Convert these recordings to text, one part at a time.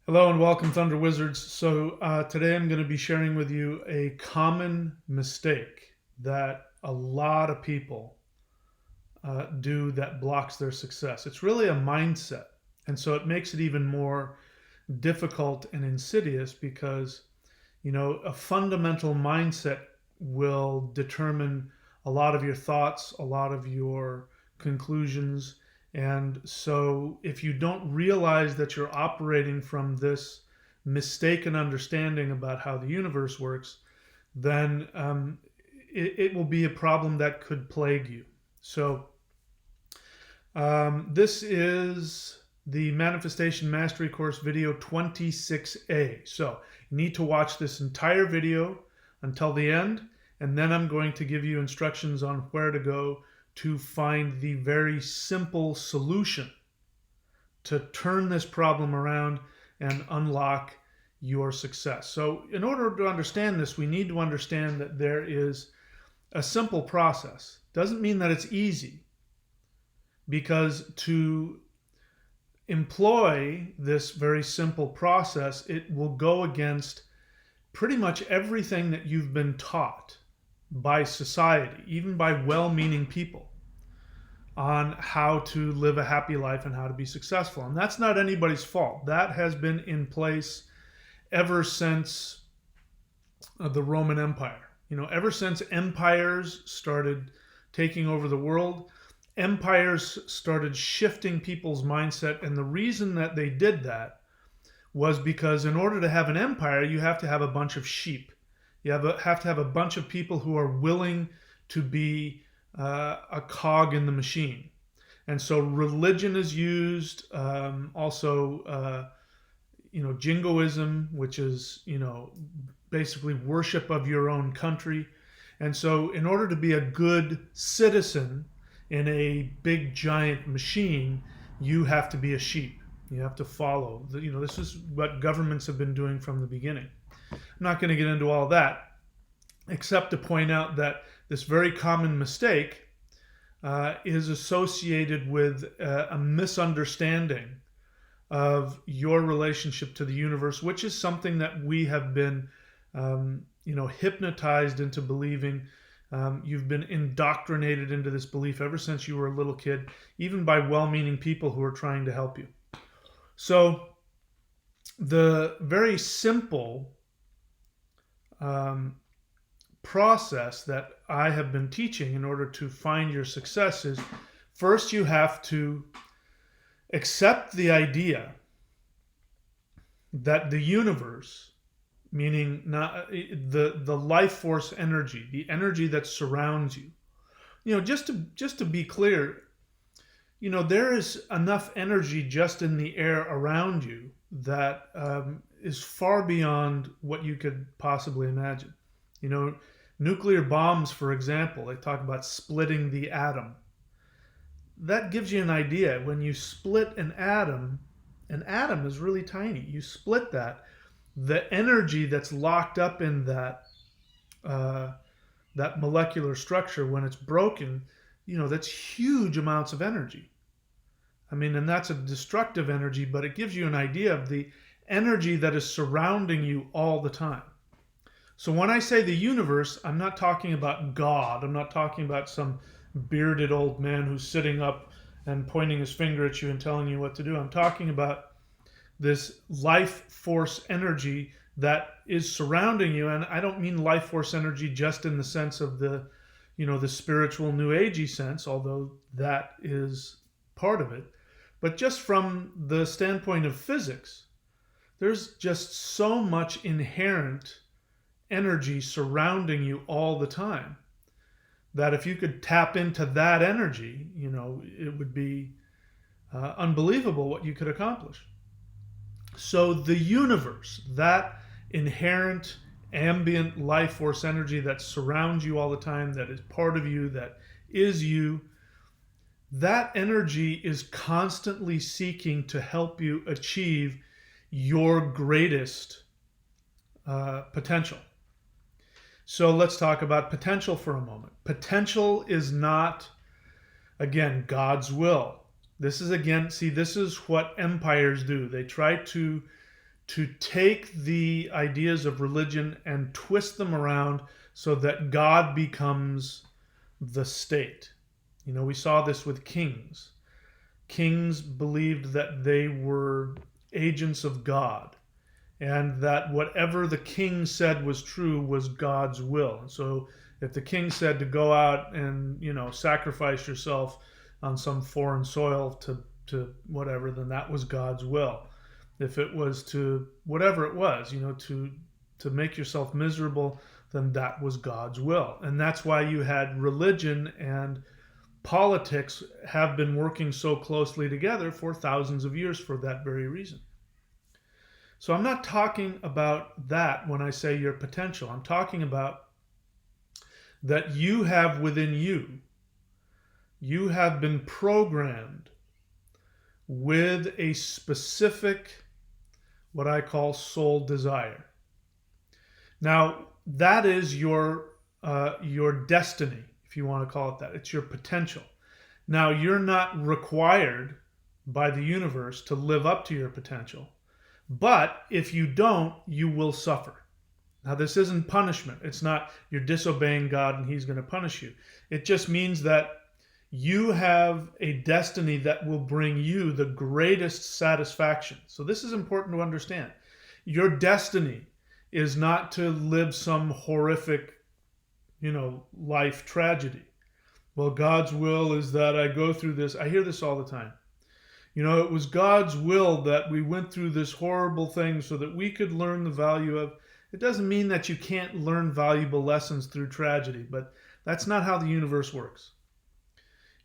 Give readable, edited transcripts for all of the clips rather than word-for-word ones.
Hello and welcome, Thunder Wizards. Today I'm going to be sharing with you a common mistake that a lot of people do that blocks their success. It's really a mindset. And so it makes it even more difficult and insidious because, a fundamental mindset will determine a lot of your thoughts, a lot of your conclusions. And so, if you don't realize that you're operating from this mistaken understanding about how the universe works, then it will be a problem that could plague you. This is the Manifestation Mastery Course video 26A. So, you need to watch this entire video until the end, and then I'm going to give you instructions on where to go to find the very simple solution to turn this problem around and unlock your success. So, in order to understand this, we need to understand that there is a simple process. Doesn't mean that it's easy, because to employ this very simple process, it will go against pretty much everything that you've been taught by society, even by well-meaning people, on how to live a happy life and how to be successful. And that's not anybody's fault. That has been in place ever since the Roman Empire. Ever since empires started taking over the world, empires started shifting people's mindset. And the reason that they did that was because in order to have an empire, you have to have a bunch of sheep. You have to have a bunch of people who are willing to be a cog in the machine. And so religion is used, also, jingoism, which is, basically worship of your own country. And so in order to be a good citizen in a big giant machine, you have to be a sheep. You have to follow. This is what governments have been doing from the beginning. I'm not going to get into all that, except to point out that this very common mistake is associated with a misunderstanding of your relationship to the universe, which is something that we have been, hypnotized into believing. You've been indoctrinated into this belief ever since you were a little kid, even by well-meaning people who are trying to help you. So the very simple process that I have been teaching in order to find your success is, first you have to accept the idea that the universe, meaning not the life force energy, the energy that surrounds you. Just to be clear, there is enough energy just in the air around you that is far beyond what you could possibly imagine. Nuclear bombs, for example, they talk about splitting the atom. That gives you an idea. When you split an atom is really tiny. You split that, the energy that's locked up in that molecular structure, when it's broken, that's huge amounts of energy. And that's a destructive energy, but it gives you an idea of the energy that is surrounding you all the time. So when I say the universe, I'm not talking about God. I'm not talking about some bearded old man who's sitting up and pointing his finger at you and telling you what to do. I'm talking about this life force energy that is surrounding you. And I don't mean life force energy just in the sense of the spiritual new agey sense, although that is part of it. But just from the standpoint of physics, there's just so much inherent energy surrounding you all the time that if you could tap into that energy, it would be unbelievable what you could accomplish. So the universe, that inherent ambient life force energy that surrounds you all the time, that is part of you, that is you, that energy is constantly seeking to help you achieve your greatest potential. So let's talk about potential for a moment. Potential is not, again, God's will. This is, again, this is what empires do. They try to to take the ideas of religion and twist them around so that God becomes the state. You know, we saw this with kings. Kings believed that they were agents of God, and that whatever the king said was true was God's will. And so if the king said to go out and, you know, sacrifice yourself on some foreign soil to whatever, then that was God's will. If it was to whatever it was, you know, to make yourself miserable, then that was God's will. And that's why you had religion and politics have been working so closely together for thousands of years for that very reason. So I'm not talking about that when I say your potential. I'm talking about that you have within you have been programmed with a specific, what I call soul desire. Now, that is your destiny, if you want to call it that. It's your potential. Now, you're not required by the universe to live up to your potential, but if you don't, you will suffer. Now, this isn't punishment. It's not you're disobeying God and he's going to punish you. It just means that you have a destiny that will bring you the greatest satisfaction. So this is important to understand. Your destiny is not to live some horrific, you know, life tragedy. Well, God's will is that I go through this. I hear this all the time. You know, it was God's will that we went through this horrible thing so that we could learn the value of. It doesn't mean that you can't learn valuable lessons through tragedy, but that's not how the universe works.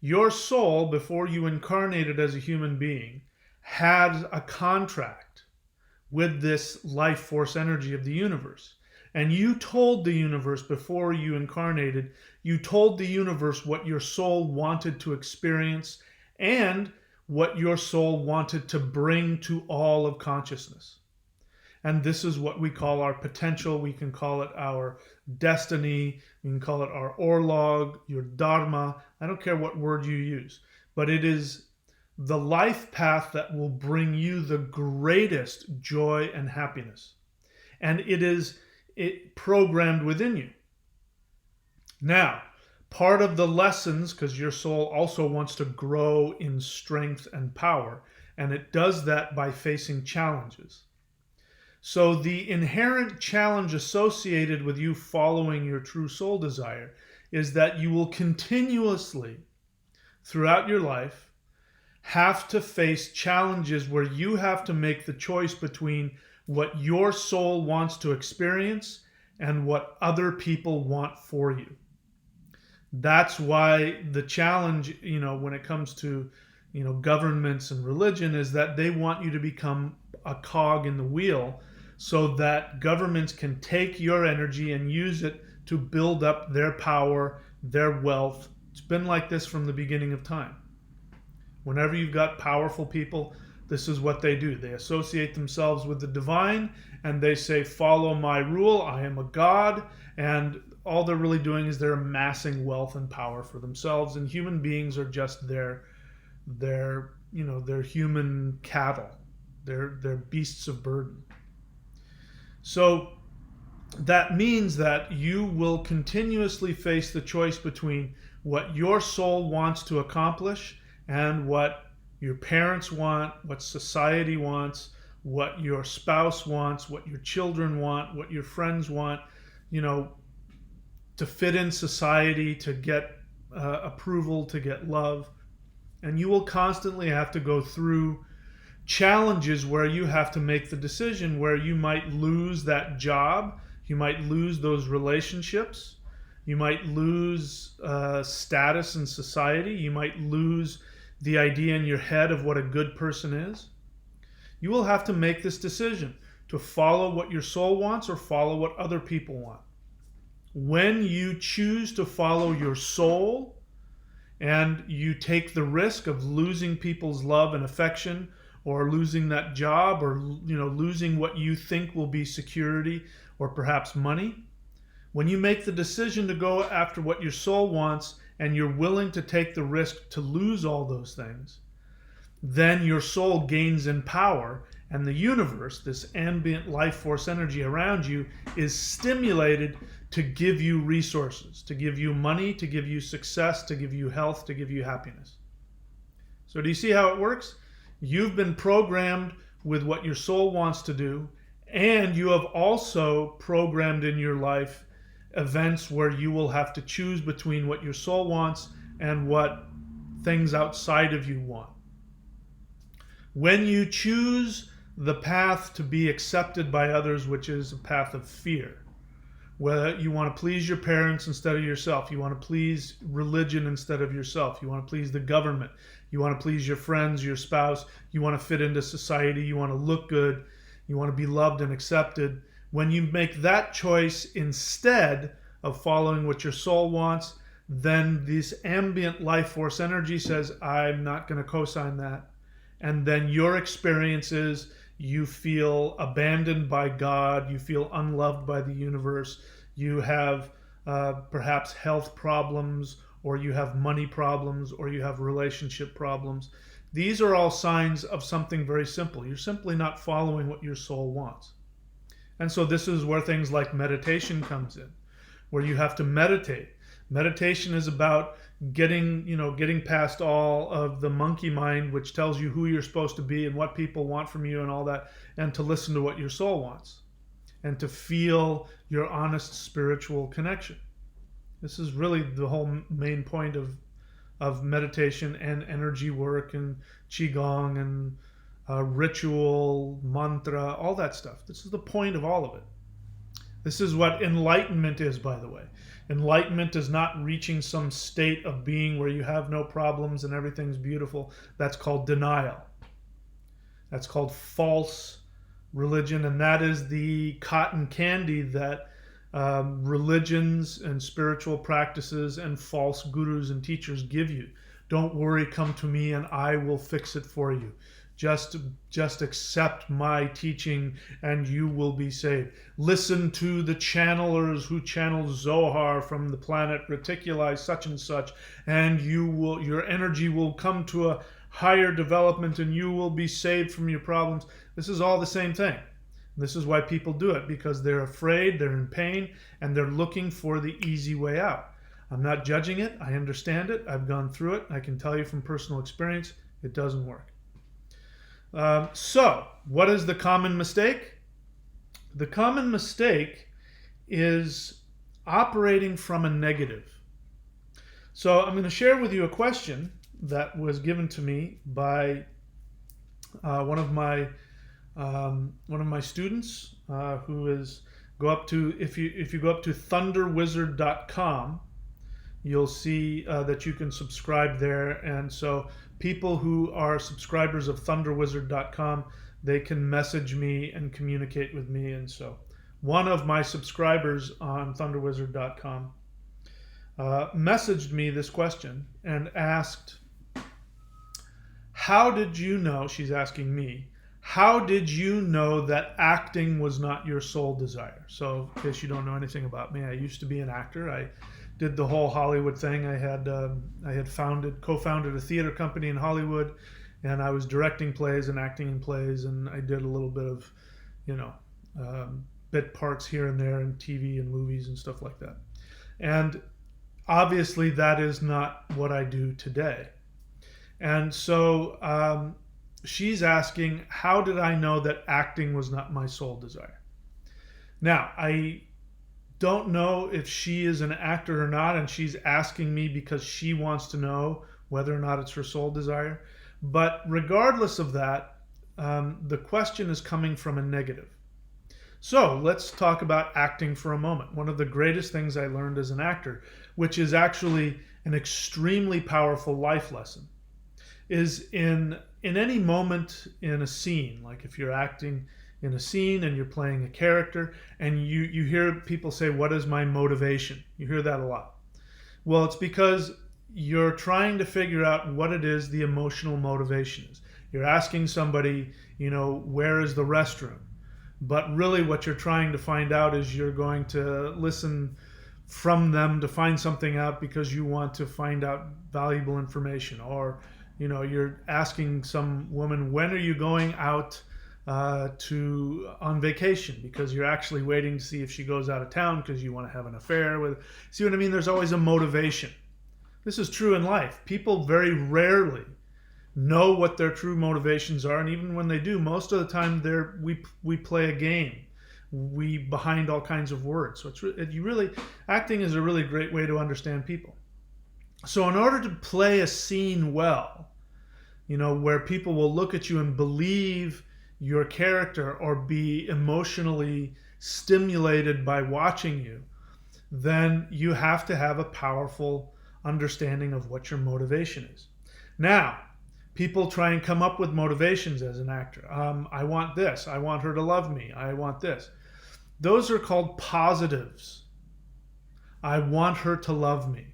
Your soul, before you incarnated as a human being, had a contract with this life force energy of the universe. And you told the universe before you incarnated, you told the universe what your soul wanted to experience and what your soul wanted to bring to all of consciousness. And this is what we call our potential. We can call it our destiny. We can call it our orlog, your dharma. I don't care what word you use, but it is the life path that will bring you the greatest joy and happiness. And it programmed within you. Now, part of the lessons, because your soul also wants to grow in strength and power, and it does that by facing challenges. So the inherent challenge associated with you following your true soul desire is that you will continuously, throughout your life, have to face challenges where you have to make the choice between what your soul wants to experience and what other people want for you. That's why the challenge, you know, when it comes to, you know, governments and religion, is that they want you to become a cog in the wheel so that governments can take your energy and use it to build up their power, their wealth. It's been like this from the beginning of time. Whenever you've got powerful people, this is what they do. They associate themselves with the divine and they say, follow my rule, I am a god, and all they're really doing is they're amassing wealth and power for themselves, and human beings are just their human cattle. They're beasts of burden. So that means that you will continuously face the choice between what your soul wants to accomplish and what your parents want, what society wants, what your spouse wants, what your children want, what your friends want, you know, to fit in society, to get approval, to get love. And you will constantly have to go through challenges where you have to make the decision, where you might lose that job, you might lose those relationships, you might lose status in society, you might lose the idea in your head of what a good person is. You will have to make this decision to follow what your soul wants or follow what other people want. When you choose to follow your soul and you take the risk of losing people's love and affection, or losing that job, or, you know, losing what you think will be security or perhaps money, when you make the decision to go after what your soul wants and you're willing to take the risk to lose all those things, then your soul gains in power And the universe, this ambient life force energy around you, is stimulated to give you resources, to give you money, to give you success, to give you health, to give you happiness. So do you see how it works? You've been programmed with what your soul wants to do, and you have also programmed in your life events where you will have to choose between what your soul wants and what things outside of you want. When you choose the path to be accepted by others, which is a path of fear, whether you want to please your parents instead of yourself, you want to please religion instead of yourself, you want to please the government, you want to please your friends, your spouse, you want to fit into society, you want to look good, you want to be loved and accepted. When you make that choice instead of following what your soul wants, then this ambient life force energy says, I'm not going to co-sign that. And then your experience is you feel abandoned by God, you feel unloved by the universe, you have perhaps health problems, or you have money problems, or you have relationship problems. These are all signs of something very simple. You're simply not following what your soul wants. And so this is where things like meditation comes in, where you have to meditate. Meditation is about getting past all of the monkey mind, which tells you who you're supposed to be and what people want from you and all that, and to listen to what your soul wants and to feel your honest spiritual connection. This is really the whole main point of meditation and energy work and qigong and ritual, mantra, all that stuff. This is the point of all of it. This is what enlightenment is, by the way. Enlightenment is not reaching some state of being where you have no problems and everything's beautiful. That's called denial. That's called false religion, and that is the cotton candy that religions and spiritual practices and false gurus and teachers give you. Don't worry, come to me and I will fix it for you. Just accept my teaching and you will be saved. Listen to the channelers who channel Zohar from the planet Reticuli such and such, and your energy will come to a higher development and you will be saved from your problems. This is all the same thing. This is why people do it, because they're afraid, they're in pain, and they're looking for the easy way out. I'm not judging it. I understand it. I've gone through it. I can tell you from personal experience, it doesn't work. So, what is the common mistake? The common mistake is operating from a negative. So, I'm going to share with you a question that was given to me by one of my students who is if you go up to thunderwizard.com, you'll see that you can subscribe there. And so people who are subscribers of thunderwizard.com, they can message me and communicate with me. And so one of my subscribers on thunderwizard.com messaged me this question and asked, how did you know, she's asking me, how did you know that acting was not your soul desire? So in case you don't know anything about me, I used to be an actor. I did the whole Hollywood thing. I had co-founded a theater company in Hollywood, and I was directing plays and acting in plays, and I did a little bit of, bit parts here and there in TV and movies and stuff like that. And obviously that is not what I do today. And so she's asking, how did I know that acting was not my soul desire? Now, I don't know if she is an actor or not, and she's asking me because she wants to know whether or not it's her soul desire. But regardless of that, the question is coming from a negative. So let's talk about acting for a moment. One of the greatest things I learned as an actor, which is actually an extremely powerful life lesson, is in any moment in a scene, like if you're acting in a scene and you're playing a character and you hear people say, what is my motivation? You hear that a lot. Well, it's because you're trying to figure out what it is the emotional motivation is. You're asking somebody, where is the restroom? But really what you're trying to find out is you're going to listen from them to find something out because you want to find out valuable information. Or, you're asking some woman, when are you going out to on vacation because you're actually waiting to see if she goes out of town because you want to have an affair with. See what I mean? There's always a motivation. This is true in life. People very rarely know what their true motivations are, and even when they do, most of the time we play a game. We behind all kinds of words. So acting is a really great way to understand people. So in order to play a scene well, where people will look at you and believe your character or be emotionally stimulated by watching you, then you have to have a powerful understanding of what your motivation is. Now, people try and come up with motivations as an actor. I want this. I want her to love me. I want this. Those are called positives. I want her to love me.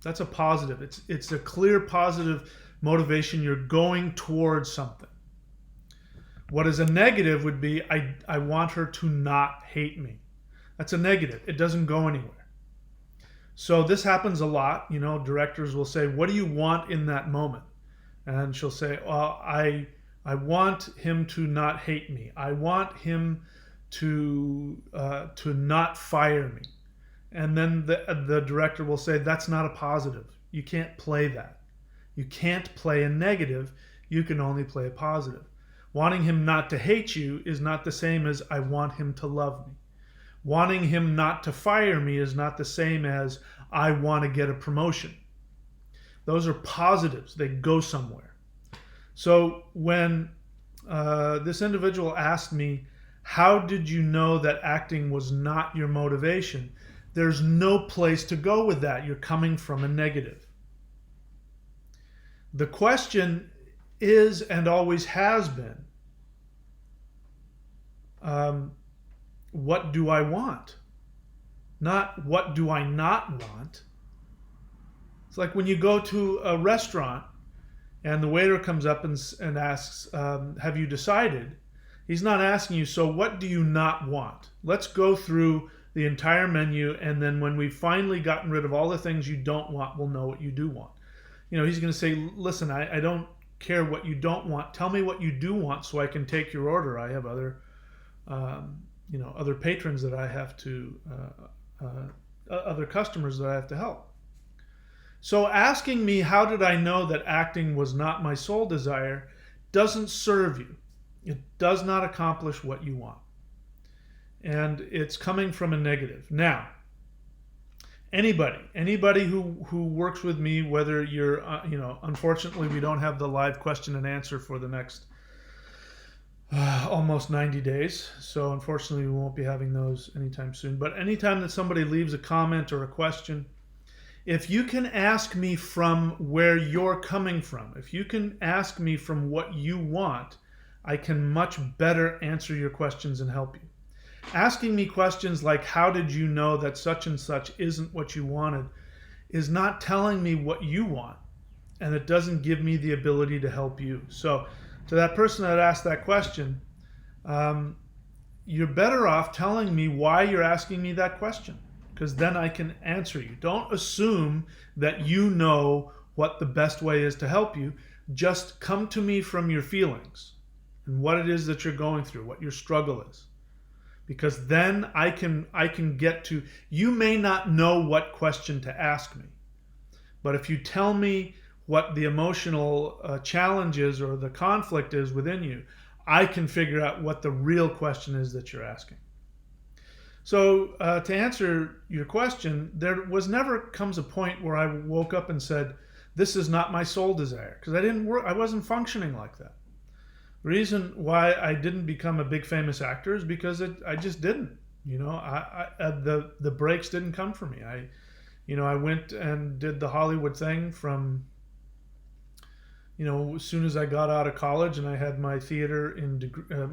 That's a positive. It's a clear positive motivation. You're going towards something. What is a negative would be, I want her to not hate me. That's a negative. It doesn't go anywhere. So this happens a lot. Directors will say, what do you want in that moment? And she'll say, I want him to not hate me. I want him to not fire me. And then the director will say, that's not a positive. You can't play that. You can't play a negative. You can only play a positive. Wanting him not to hate you is not the same as I want him to love me. Wanting him not to fire me is not the same as I want to get a promotion. Those are positives. They go somewhere. So when this individual asked me, how did you know that acting was not your motivation? There's no place to go with that. You're coming from a negative. The question is and always has been, what do I want? Not what do I not want. It's like when you go to a restaurant and the waiter comes up and asks, have you decided? He's not asking you, so what do you not want? Let's go through the entire menu, and then when we've finally gotten rid of all the things you don't want, we'll know what you do want. He's going to say, listen, I don't care what you don't want. Tell me what you do want so I can take your order. I have other, other patrons that I have to, other customers that I have to help. So asking me, how did I know that acting was not my sole desire, doesn't serve you. It does not accomplish what you want. And it's coming from a negative. Now, anybody who works with me, whether you're, unfortunately we don't have the live question and answer for the next almost 90 days. So unfortunately we won't be having those anytime soon. But anytime that somebody leaves a comment or a question, if you can ask me from where you're coming from, if you can ask me from what you want, I can much better answer your questions and help you. Asking me questions like, how did you know that such and such isn't what you wanted, is not telling me what you want, and it doesn't give me the ability to help you. So to that person that asked that question, you're better off telling me why you're asking me that question, because then I can answer you. Don't assume that you know what the best way is to help you. Just come to me from your feelings and what it is that you're going through, what your struggle is. Because then I can get to, you may not know what question to ask me, but if you tell me what the emotional challenge is or the conflict is within you, I can figure out what the real question is that you're asking. So to answer your question, there was never comes a point where I woke up and said, this is not my sole desire, because I wasn't functioning like that. The reason why I didn't become a big famous actor is because I just didn't. The breaks didn't come for me. I went and did the Hollywood thing from, as soon as I got out of college, and I had my theater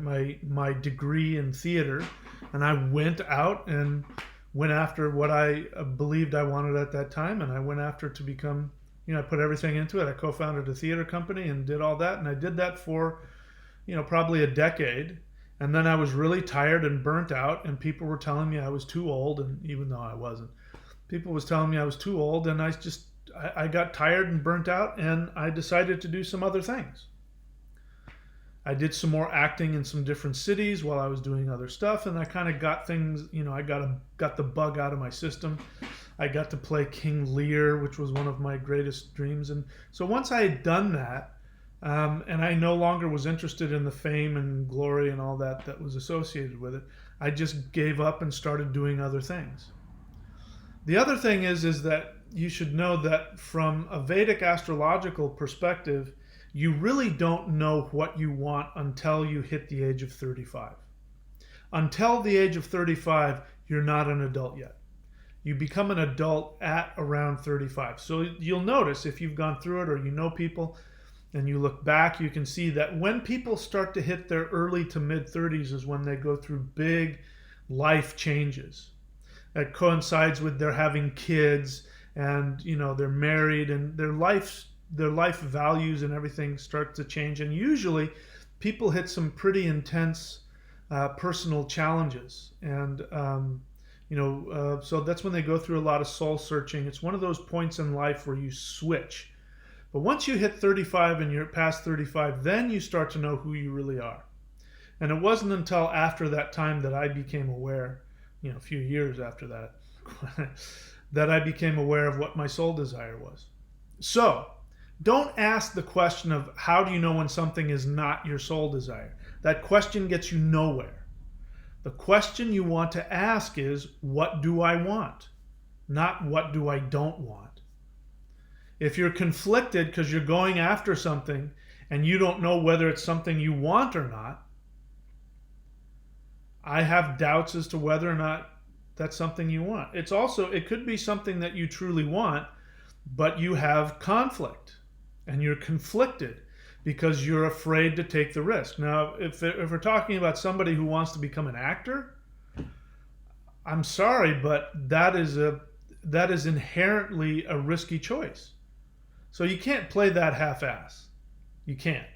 my degree in theater, and I went out and went after what I believed I wanted at that time, and I went after to become, I put everything into it. I co-founded a theater company and did all that, and I did that for probably a decade. And then I was really tired and burnt out, and people were telling me I was too old, and even though I wasn't, people was telling me I was too old, and I got tired and burnt out, and I decided to do some other things. I did some more acting in some different cities while I was doing other stuff, and I kind of got things, I got the bug out of my system. I got to play King Lear, which was one of my greatest dreams. And so once I had done that, and I no longer was interested in the fame and glory and all that was associated with it, I just gave up and started doing other things. The other thing is that you should know that from a Vedic astrological perspective, you really don't know what you want until you hit the age of 35. Until the age of 35, you're not an adult yet. You become an adult at around 35. So you'll notice if you've gone through it or you know people and you look back, you can see that when people start to hit their early to mid 30s is when they go through big life changes. That coincides with their having kids and they're married and their life values and everything start to change. And usually people hit some pretty intense personal challenges. And, so that's when they go through a lot of soul searching. It's one of those points in life where you switch. But once you hit 35 and you're past 35, then you start to know who you really are. And it wasn't until after that time that I became aware, a few years after that, that I became aware of what my soul desire was. So, don't ask the question of how do you know when something is not your soul desire. That question gets you nowhere. The question you want to ask is, what do I want? Not what do I don't want. If you're conflicted because you're going after something and you don't know whether it's something you want or not, I have doubts as to whether or not that's something you want. It could be something that you truly want, but you have conflict and you're conflicted because you're afraid to take the risk. Now, if we're talking about somebody who wants to become an actor, I'm sorry, but that is inherently a risky choice. So you can't play that half-ass. You can't.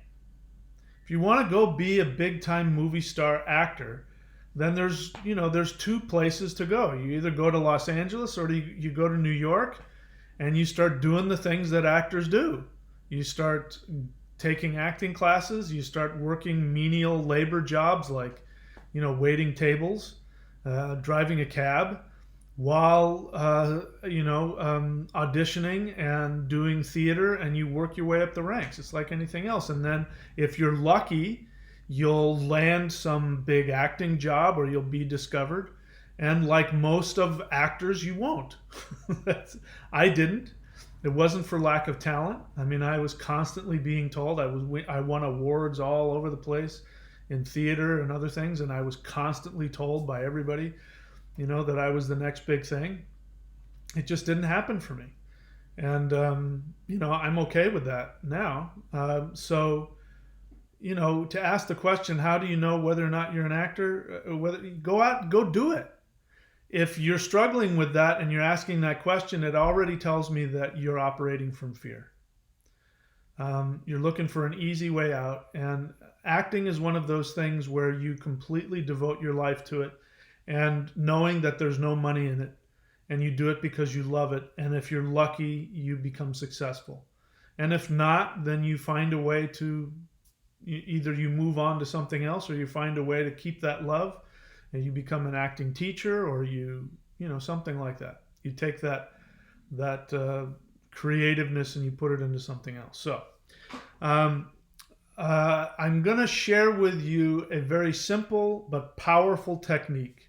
If you want to go be a big-time movie star actor, then there's two places to go. You either go to Los Angeles or you go to New York and you start doing the things that actors do. You start taking acting classes, you start working menial labor jobs like, waiting tables, driving a cab, while, auditioning and doing theater, and you work your way up the ranks. It's like anything else. And then if you're lucky, you'll land some big acting job or you'll be discovered. And like most of actors, you won't. I didn't. It wasn't for lack of talent. I mean, I was constantly being told I won awards all over the place in theater and other things, and I was constantly told by everybody, that I was the next big thing. It just didn't happen for me, and I'm okay with that now. So, to ask the question, how do you know whether or not you're an actor? Whether you go out and go do it. If you're struggling with that and you're asking that question, it already tells me that you're operating from fear. You're looking for an easy way out. And acting is one of those things where you completely devote your life to it and knowing that there's no money in it. And you do it because you love it. And if you're lucky, you become successful. And if not, then you find a way to either you move on to something else or you find a way to keep that love. And you become an acting teacher, or something like that. You take that creativeness and you put it into something else. So, I'm going to share with you a very simple but powerful technique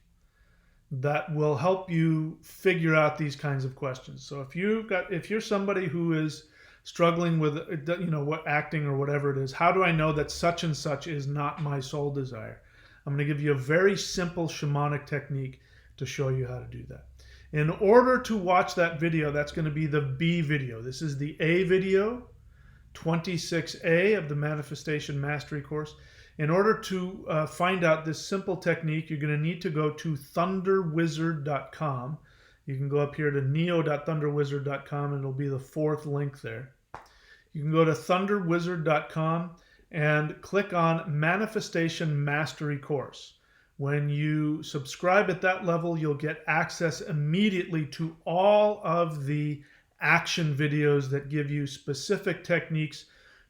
that will help you figure out these kinds of questions. So, if you're somebody who is struggling with what acting or whatever it is, how do I know that such and such is not my soul desire? I'm going to give you a very simple shamanic technique to show you how to do that. In order to watch that video, that's going to be the B video. This is the A video, 26A of the Manifestation Mastery course. In order to find out this simple technique, you're going to need to go to thunderwizard.com. You can go up here to neo.thunderwizard.com and it'll be the fourth link there. You can go to thunderwizard.com and click on Manifestation Mastery Course. When you subscribe at that level, you'll get access immediately to all of the action videos that give you specific techniques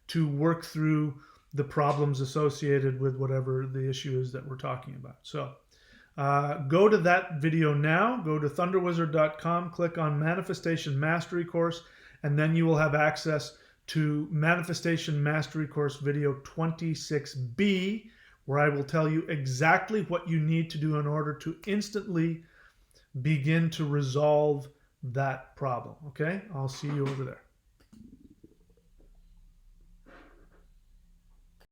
to work through the problems associated with whatever the issue is that we're talking about. So go to that video now. Go to thunderwizard.com, click on Manifestation Mastery Course, and then you will have access to Manifestation Mastery Course video 26B, where I will tell you exactly what you need to do in order to instantly begin to resolve that problem. Okay? I'll see you over there.